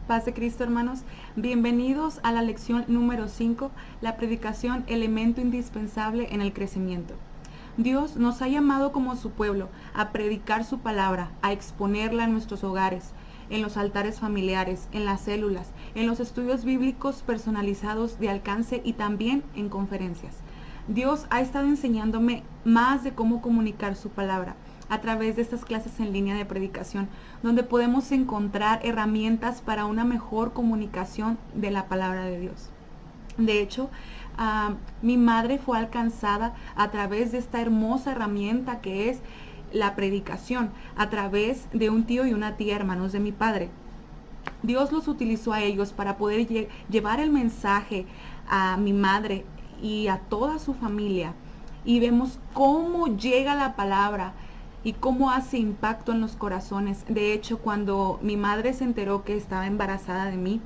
Paz de Cristo, hermanos. Bienvenidos a la lección número 5, la predicación, elemento indispensable en el crecimiento. Dios nos ha llamado como su pueblo a predicar su palabra, a exponerla en nuestros hogares, en los altares familiares, en las células, en los estudios bíblicos personalizados de alcance y también en conferencias. Dios ha estado enseñándome más de cómo comunicar su palabra a través de estas clases en línea de predicación, donde podemos encontrar herramientas para una mejor comunicación de la palabra de Dios. De hecho, mi madre fue alcanzada a través de esta hermosa herramienta que es la predicación, a través de un tío y una tía, hermanos de mi padre. Dios los utilizó a ellos para poder llevar el mensaje a mi madre y a toda su familia. Y vemos cómo llega la palabra y cómo hace impacto en los corazones. De hecho, cuando mi madre se enteró que estaba embarazada de mí,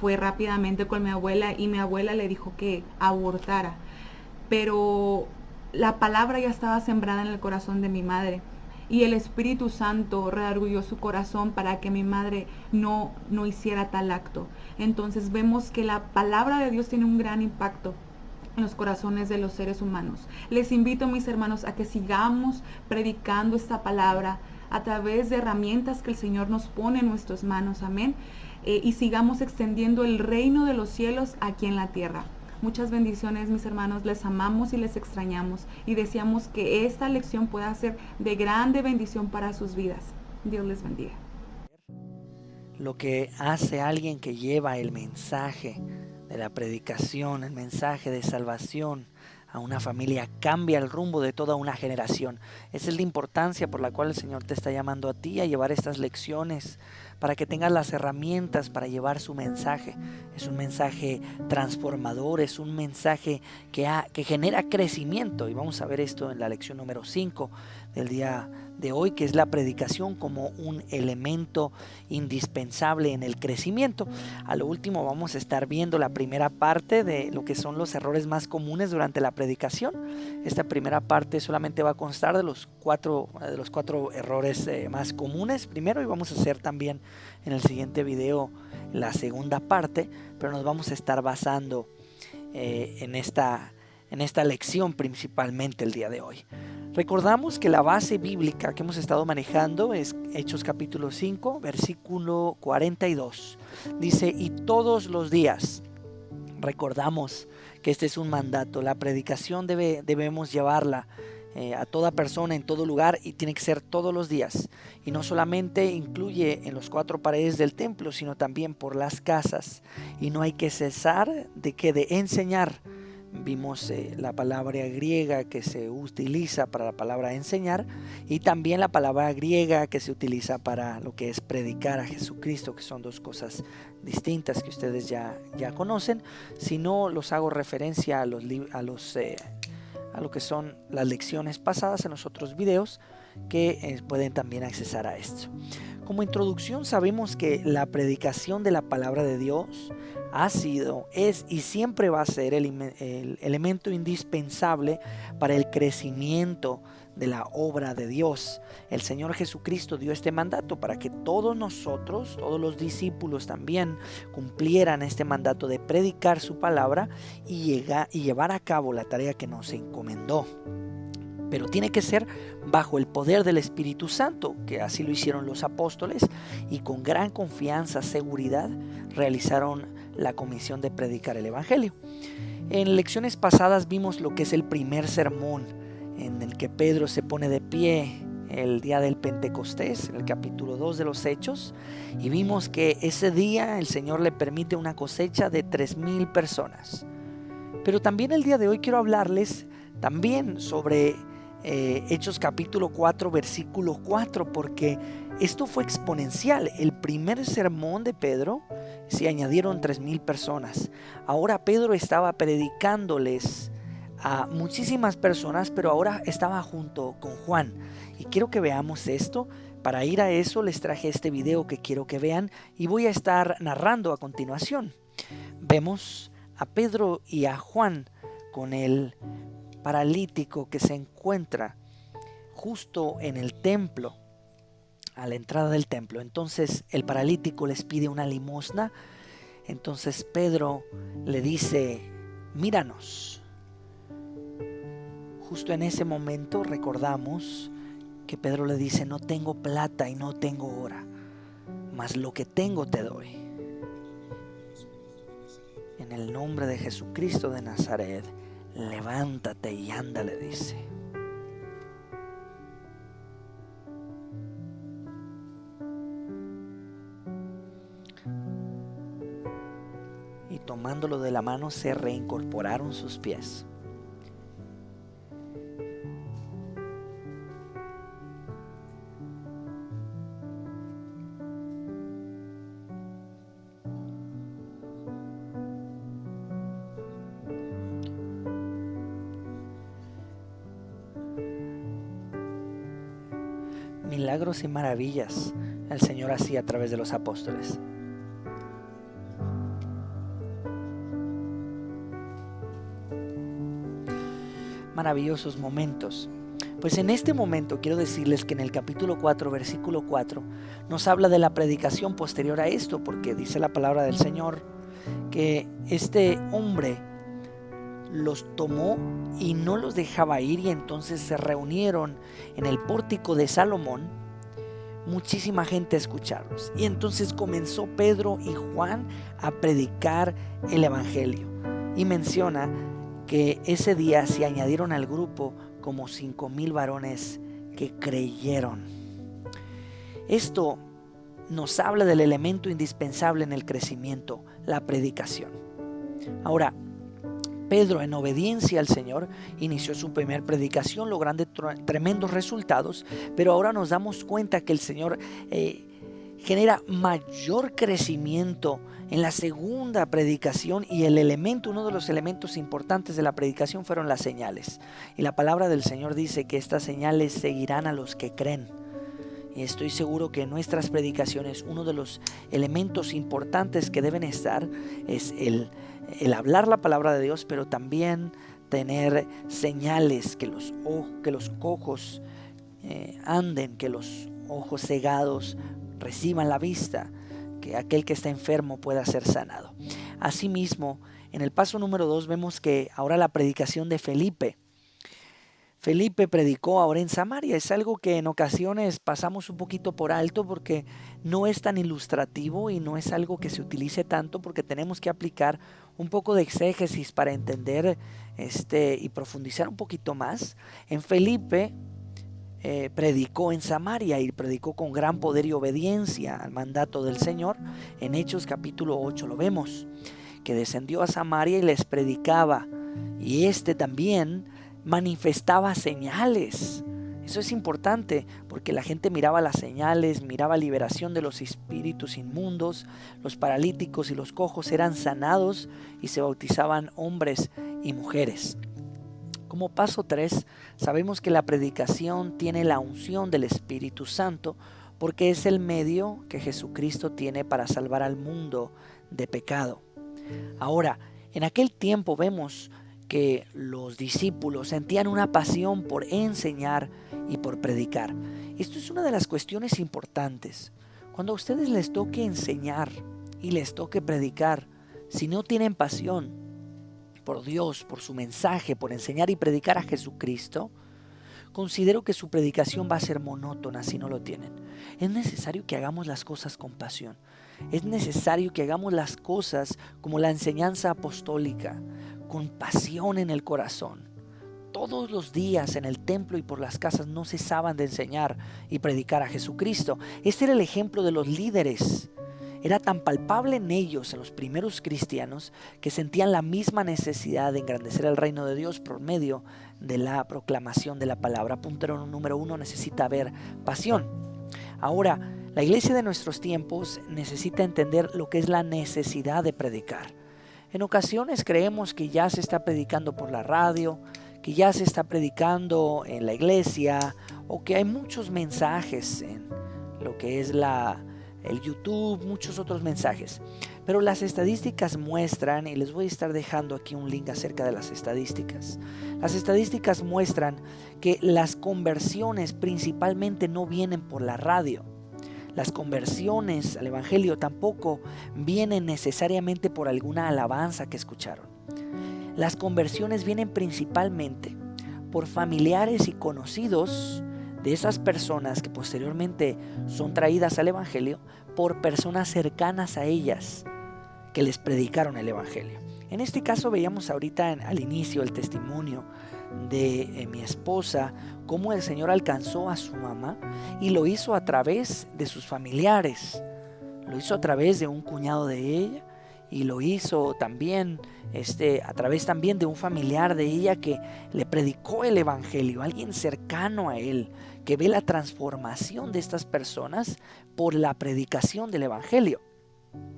fue rápidamente con mi abuela y mi abuela le dijo que abortara. Pero la palabra ya estaba sembrada en el corazón de mi madre y el Espíritu Santo redarguyó su corazón para que mi madre no hiciera tal acto. Entonces vemos que la palabra de Dios tiene un gran impacto en los corazones de los seres humanos. Les invito, mis hermanos, a que sigamos predicando esta palabra a través de herramientas que el Señor nos pone en nuestras manos, amén, y sigamos extendiendo el reino de los cielos aquí en la tierra. Muchas bendiciones, mis hermanos, les amamos y les extrañamos y deseamos que esta lección pueda ser de grande bendición para sus vidas. Dios les bendiga. Lo que hace alguien que lleva el mensaje de la predicación, el mensaje de salvación a una familia, cambia el rumbo de toda una generación. Esa es la importancia por la cual el Señor te está llamando a ti a llevar estas lecciones, para que tengas las herramientas para llevar su mensaje. Es un mensaje transformador, es un mensaje que genera crecimiento, y vamos a ver esto en la lección número 5 del día de hoy, que es la predicación como un elemento indispensable en el crecimiento. A lo último vamos a estar viendo la primera parte de lo que son los errores más comunes durante la predicación. Esta primera parte solamente va a constar de los cuatro errores más comunes primero, y vamos a hacer también en el siguiente video la segunda parte, pero nos vamos a estar basando en esta lección principalmente el día de hoy. Recordamos que la base bíblica que hemos estado manejando es Hechos capítulo 5, versículo 42. Dice: y todos los días. Recordamos que este es un mandato. La predicación debemos llevarla a toda persona, en todo lugar, y tiene que ser todos los días. Y no solamente incluye en los 4 paredes del templo, sino también por las casas. Y no hay que cesar de enseñar. Vimos la palabra griega que se utiliza para la palabra enseñar, y también la palabra griega que se utiliza para lo que es predicar a Jesucristo, que son dos cosas distintas que ustedes ya conocen. Si no, los hago referencia a lo que son las lecciones pasadas en los otros videos, que pueden también accesar a esto. Como introducción, sabemos que la predicación de la palabra de Dios ha sido, es y siempre va a ser el elemento indispensable para el crecimiento de la obra de Dios. El Señor Jesucristo dio este mandato para que todos nosotros, todos los discípulos también, cumplieran este mandato de predicar su palabra y llevar a cabo la tarea que nos encomendó. Pero tiene que ser bajo el poder del Espíritu Santo, que así lo hicieron los apóstoles, y con gran confianza, seguridad, realizaron la comisión de predicar el Evangelio. En lecciones pasadas vimos lo que es el primer sermón, en el que Pedro se pone de pie el día del Pentecostés, en el capítulo 2 de los Hechos, y vimos que ese día el Señor le permite una cosecha de 3,000 personas. Pero también el día de hoy quiero hablarles también sobre Hechos capítulo 4 versículo 4, porque esto fue exponencial. El primer sermón de Pedro se añadieron 3,000 personas. Ahora Pedro estaba predicándoles a muchísimas personas, pero ahora estaba junto con Juan. Y quiero que veamos esto. Para ir a eso les traje este video que quiero que vean, y voy a estar narrando a continuación. Vemos a Pedro y a Juan con el paralítico que se encuentra justo en el templo. a la entrada del templo. Entonces el paralítico les pide una limosna. Entonces Pedro le dice, míranos. Justo en ese momento recordamos que Pedro le dice, no tengo plata y no tengo oro, mas lo que tengo te doy. En el nombre de Jesucristo de Nazaret, levántate y anda, le dice. Y tomándolo de la mano se reincorporaron sus pies. Milagros y maravillas el Señor hacía a través de los apóstoles. Maravillosos momentos. Pues en este momento quiero decirles que en el capítulo 4, versículo 4, nos habla de la predicación posterior a esto, porque dice la palabra del Señor que este hombre los tomó y no los dejaba ir, y entonces se reunieron en el pórtico de Salomón muchísima gente a escucharlos. Y entonces comenzó Pedro y Juan a predicar el evangelio, y menciona que ese día se añadieron al grupo como 5,000 varones que creyeron. Esto nos habla del elemento indispensable en el crecimiento, la predicación. Ahora, Pedro, en obediencia al Señor, inició su primer predicación logrando tremendos resultados, pero ahora nos damos cuenta que el Señor genera mayor crecimiento en la segunda predicación, y uno de los elementos importantes de la predicación fueron las señales. Y la palabra del Señor dice que estas señales seguirán a los que creen. Y estoy seguro que en nuestras predicaciones uno de los elementos importantes que deben estar es el hablar la palabra de Dios, pero también tener señales, que los cojos anden, que los ojos cegados reciban la vista, que aquel que está enfermo pueda ser sanado. Asimismo, en el paso número 2 vemos que ahora la predicación de Felipe. Felipe predicó ahora en Samaria. Es algo que en ocasiones pasamos un poquito por alto porque no es tan ilustrativo y no es algo que se utilice tanto, porque tenemos que aplicar un poco de exégesis para entender y profundizar un poquito más. En Felipe predicó en Samaria, y predicó con gran poder y obediencia al mandato del Señor. En Hechos capítulo 8 lo vemos, que descendió a Samaria y les predicaba, y también manifestaba señales. Eso es importante porque la gente miraba las señales, miraba liberación de los espíritus inmundos, los paralíticos y los cojos eran sanados y se bautizaban hombres y mujeres. Como paso 3, sabemos que la predicación tiene la unción del Espíritu Santo, porque es el medio que Jesucristo tiene para salvar al mundo de pecado. Ahora, en aquel tiempo vemos que los discípulos sentían una pasión por enseñar y por predicar. Esto es una de las cuestiones importantes. Cuando a ustedes les toque enseñar y les toque predicar, si no tienen pasión por Dios, por su mensaje, por enseñar y predicar a Jesucristo, considero que su predicación va a ser monótona si no lo tienen. Es necesario que hagamos las cosas con pasión. Es necesario que hagamos las cosas como la enseñanza apostólica, con pasión en el corazón. Todos los días en el templo y por las casas no cesaban de enseñar y predicar a Jesucristo. Este era el ejemplo de los líderes. Era tan palpable en ellos, en los primeros cristianos, que sentían la misma necesidad de engrandecer el reino de Dios por medio de la proclamación de la palabra. Punto número 1, necesita haber pasión. Ahora, la iglesia de nuestros tiempos necesita entender lo que es la necesidad de predicar. En ocasiones creemos que ya se está predicando por la radio, que ya se está predicando en la iglesia, o que hay muchos mensajes en lo que es el YouTube, muchos otros mensajes. Pero las estadísticas muestran, y les voy a estar dejando aquí un link acerca de las estadísticas. Las estadísticas muestran que las conversiones principalmente no vienen por la radio. Las conversiones al Evangelio tampoco vienen necesariamente por alguna alabanza que escucharon. Las conversiones vienen principalmente por familiares y conocidos de esas personas que posteriormente son traídas al Evangelio por personas cercanas a ellas que les predicaron el Evangelio. En este caso veíamos ahorita al inicio el testimonio de mi esposa, cómo el Señor alcanzó a su mamá y lo hizo a través de sus familiares, lo hizo a través de un cuñado de ella y lo hizo también a través también de un familiar de ella que le predicó el Evangelio, alguien cercano a él, que ve la transformación de estas personas por la predicación del Evangelio.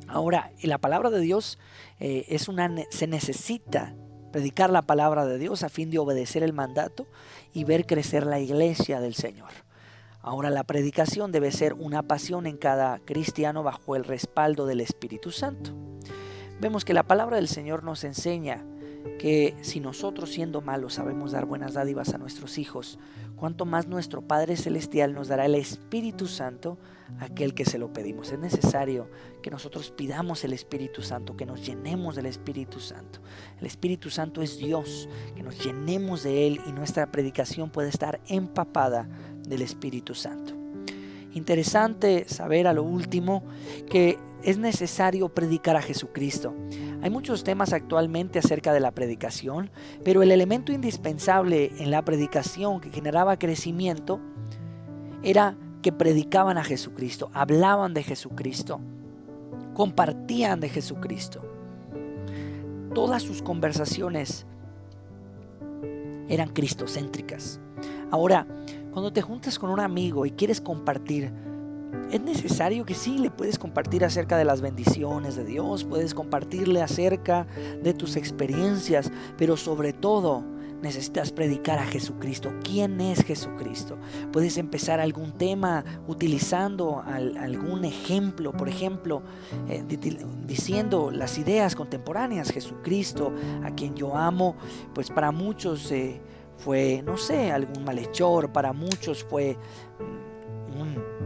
Ahora, la palabra de Dios se necesita predicar la palabra de Dios a fin de obedecer el mandato y ver crecer la iglesia del Señor. Ahora, la predicación debe ser una pasión en cada cristiano bajo el respaldo del Espíritu Santo. Vemos que la palabra del Señor nos enseña que si nosotros siendo malos sabemos dar buenas dádivas a nuestros hijos, cuánto más nuestro Padre Celestial nos dará el Espíritu Santo a aquel que se lo pedimos. Es necesario que nosotros pidamos el Espíritu Santo, que nos llenemos del Espíritu Santo. El Espíritu Santo es Dios, que nos llenemos de Él y nuestra predicación puede estar empapada del Espíritu Santo. Interesante saber a lo último que es necesario predicar a Jesucristo. Hay muchos temas actualmente acerca de la predicación, pero el elemento indispensable en la predicación que generaba crecimiento era que predicaban a Jesucristo, hablaban de Jesucristo, compartían de Jesucristo. Todas sus conversaciones eran cristocéntricas. Ahora, cuando te juntas con un amigo y quieres compartir, es necesario que sí, le puedes compartir acerca de las bendiciones de Dios, puedes compartirle acerca de tus experiencias, pero sobre todo necesitas predicar a Jesucristo. ¿Quién es Jesucristo? Puedes empezar algún tema utilizando algún ejemplo, por ejemplo, diciendo las ideas contemporáneas. Jesucristo, a quien yo amo, pues para muchos fue, no sé, algún malhechor, para muchos fue un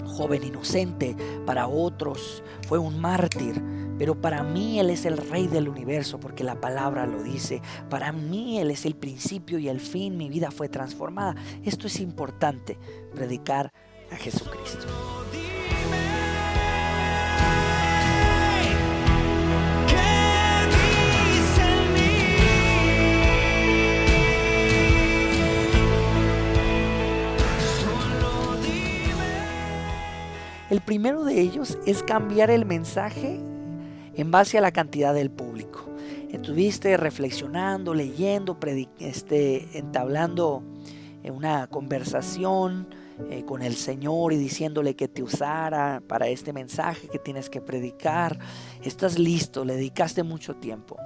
joven inocente, para otros fue un mártir, pero para mí Él es el Rey del universo porque la palabra lo dice. Para mí Él es el principio y el fin, mi vida fue transformada. Esto es importante, predicar a Jesucristo. El primero de ellos es cambiar el mensaje en base a la cantidad del público. Estuviste reflexionando, leyendo, entablando una conversación con el Señor y diciéndole que te usara para este mensaje que tienes que predicar. Estás listo, le dedicaste mucho tiempo.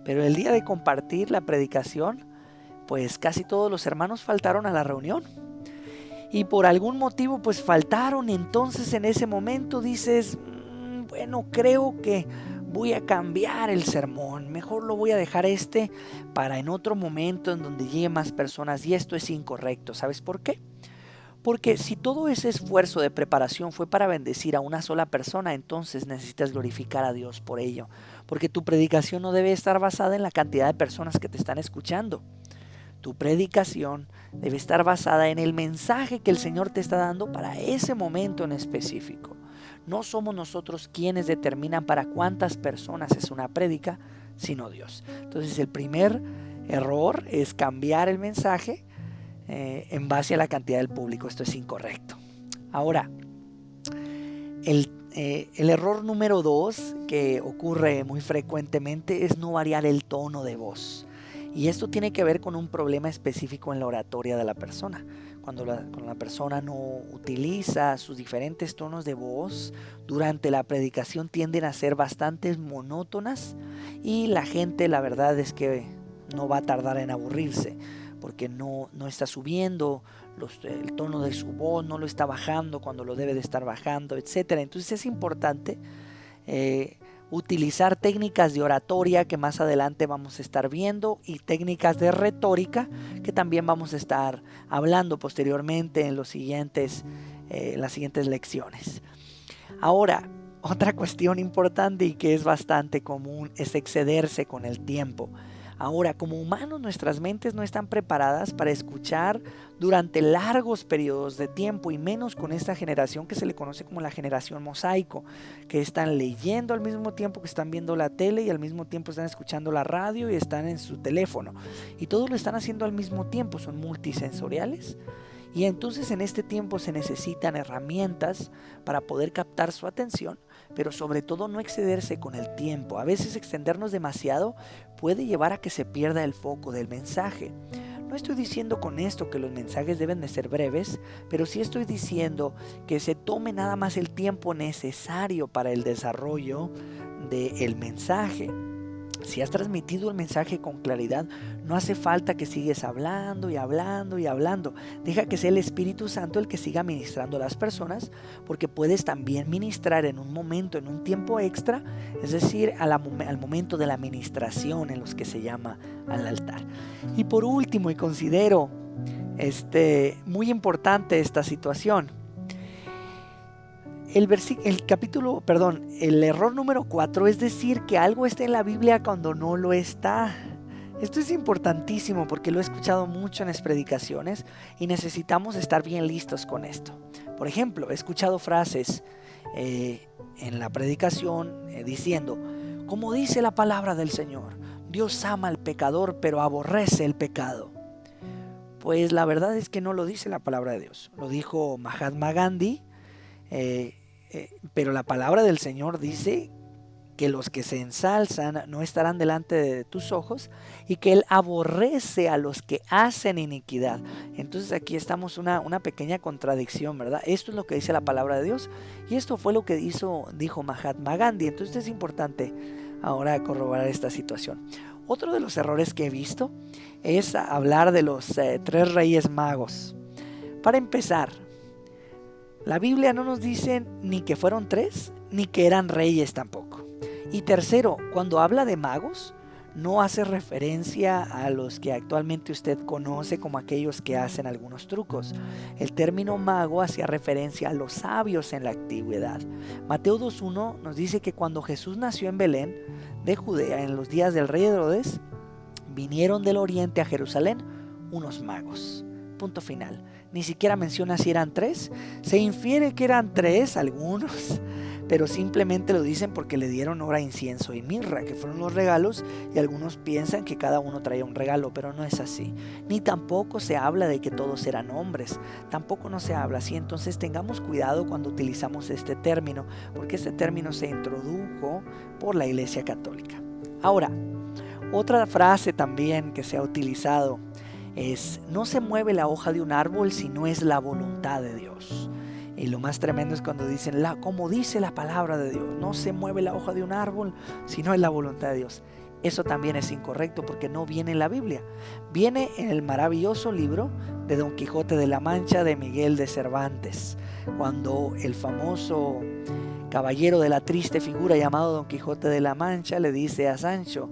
Pero el día de compartir la predicación, pues casi todos los hermanos faltaron a la reunión. Y por algún motivo pues faltaron. Entonces en ese momento dices, bueno, creo que voy a cambiar el sermón, mejor lo voy a dejar para en otro momento en donde llegue más personas. Y esto es incorrecto. ¿Sabes por qué? Porque si todo ese esfuerzo de preparación fue para bendecir a una sola persona, entonces necesitas glorificar a Dios por ello. Porque tu predicación no debe estar basada en la cantidad de personas que te están escuchando. Tu predicación debe estar basada en el mensaje que el Señor te está dando para ese momento en específico. No somos nosotros quienes determinan para cuántas personas es una prédica, sino Dios. Entonces el primer error es cambiar el mensaje en base a la cantidad del público. Esto es incorrecto. Ahora, el error número 2 que ocurre muy frecuentemente es no variar el tono de voz. Y esto tiene que ver con un problema específico en la oratoria de la persona. Cuando la persona no utiliza sus diferentes tonos de voz durante la predicación, tienden a ser bastante monótonas y la gente, la verdad es que no va a tardar en aburrirse porque no está subiendo el tono de su voz, no lo está bajando cuando lo debe de estar bajando, etc. Entonces es importante utilizar técnicas de oratoria que más adelante vamos a estar viendo y técnicas de retórica que también vamos a estar hablando posteriormente en las siguientes lecciones. Ahora, otra cuestión importante y que es bastante común es excederse con el tiempo. Ahora, como humanos, nuestras mentes no están preparadas para escuchar durante largos periodos de tiempo, y menos con esta generación que se le conoce como la generación mosaico, que están leyendo al mismo tiempo que están viendo la tele y al mismo tiempo están escuchando la radio y están en su teléfono. Y todo lo están haciendo al mismo tiempo, son multisensoriales. Y entonces en este tiempo se necesitan herramientas para poder captar su atención, pero sobre todo no excederse con el tiempo. A veces extendernos demasiado puede llevar a que se pierda el foco del mensaje. No estoy diciendo con esto que los mensajes deben de ser breves, pero sí estoy diciendo que se tome nada más el tiempo necesario para el desarrollo del mensaje. Si has transmitido el mensaje con claridad, no hace falta que sigues hablando y hablando y hablando. Deja que sea el Espíritu Santo el que siga ministrando a las personas, porque puedes también ministrar en un momento, en un tiempo extra, es decir, al momento de la ministración, en los que se llama al altar. Y por último, y considero muy importante esta situación, el error número 4 es decir que algo está en la Biblia cuando no lo está. Esto es importantísimo porque lo he escuchado mucho en las predicaciones y necesitamos estar bien listos con esto. Por ejemplo, he escuchado frases en la predicación diciendo, como dice la palabra del Señor, Dios ama al pecador pero aborrece el pecado. Pues la verdad es que no lo dice la palabra de Dios. Lo dijo Mahatma Gandhi. Pero la palabra del Señor dice que los que se ensalzan no estarán delante de tus ojos y que Él aborrece a los que hacen iniquidad. Entonces aquí estamos una pequeña contradicción, ¿verdad? Esto es lo que dice la palabra de Dios y esto fue lo que dijo Mahatma Gandhi. Entonces es importante ahora corroborar esta situación. Otro de los errores que he visto es hablar de los 3 reyes magos. Para empezar, la Biblia no nos dice ni que fueron 3, ni que eran reyes tampoco. Y tercero, cuando habla de magos, no hace referencia a los que actualmente usted conoce como aquellos que hacen algunos trucos. El término mago hacía referencia a los sabios en la antigüedad. Mateo 2:1 nos dice que cuando Jesús nació en Belén de Judea, en los días del rey Herodes, vinieron del oriente a Jerusalén unos magos. Punto final. Ni siquiera menciona si eran 3. Se infiere que eran 3 algunos, pero simplemente lo dicen porque le dieron ora, incienso y mirra, que fueron los regalos, y algunos piensan que cada uno traía un regalo, pero no es así. Ni tampoco se habla de que todos eran hombres, tampoco no se habla así. Entonces tengamos cuidado cuando utilizamos este término, porque este término se introdujo por la Iglesia Católica. Ahora, otra frase también que se ha utilizado es: no se mueve la hoja de un árbol si no es la voluntad de Dios. Y lo más tremendo es cuando dicen, como dice la palabra de Dios, no se mueve la hoja de un árbol si no es la voluntad de Dios. Eso también es incorrecto porque no viene en la Biblia. Viene en el maravilloso libro de Don Quijote de la Mancha de Miguel de Cervantes, cuando el famoso caballero de la triste figura llamado Don Quijote de la Mancha le dice a Sancho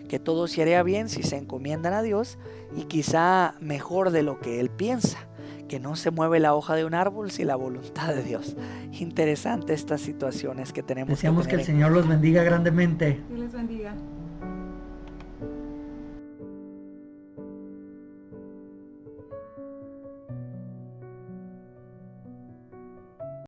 que todo se haría bien si se encomiendan a Dios, y quizá mejor de lo que él piensa, que no se mueve la hoja de un árbol sin la voluntad de Dios. Interesante estas situaciones que tenemos. Deseamos que el Señor los bendiga grandemente. Dios les bendiga.